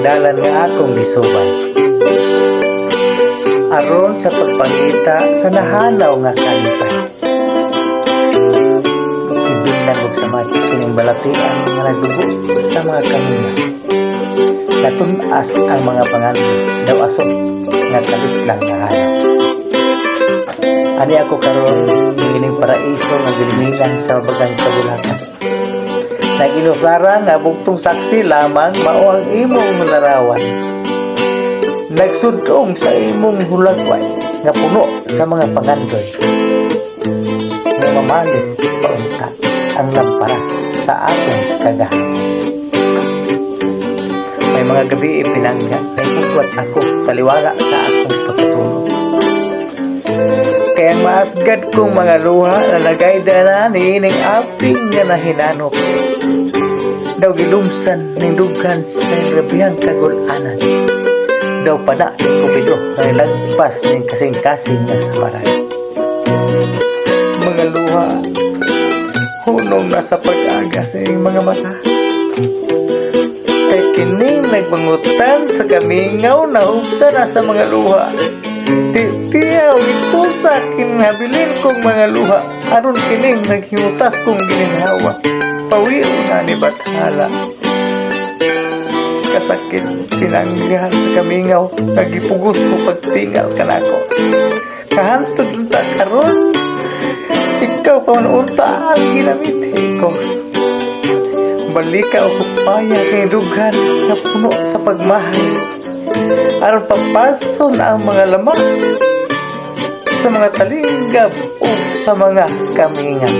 dalan nga akong gisubay. Aron sa pagpangita sa nahanaw nga kalipay. Ibinlan og samay kining balatian nga nagdugo sa mga kanina. Natunas ang mga panganib daw ason nga kalit lang nga hanaw. Ani ako karon kining paraiso nga gilimingan sa bagang kabulatan. Naginusara nga bugtong saksi lamang mao ang imong larawan. Nagsudong sa imong hulagway nga puno sa mga pangandoy. Nga mamalit paunta ang lampara sa atong kagahapon. May mga gabi ipinangga na ipugwat ako taliwala sa akong pagkatulog. Kaya maasgad kong mga luha na nagayda na niining aping nga nahinanok. Daw gilumsan ning dughan sa grabihang kagulanan. Daw pana ning kupido ang lagpas ning kasing-kasing nga samaran. Mga luha, hunong na sa pag-aga sa iyong mga mata. Kay kining nagbangutan sa kamingaw na hubsa na sa mga luha. Tiyaw ito sa kinabilin kong mga luha. Aron kining naghimutas kong gininhawa. Pawiro na ni Bathala. Kasakit pinanggahan sa kamingaw. Nagipugos mo pagtingal ka na ako. Kahantod unta karon. Ikaw pa unta ang ginamit ko. Balika o kupaya kay dughan na puno sa pagmahal. Aron papaso na ang mga lamang sa mga talinggab o sa mga kamingaw.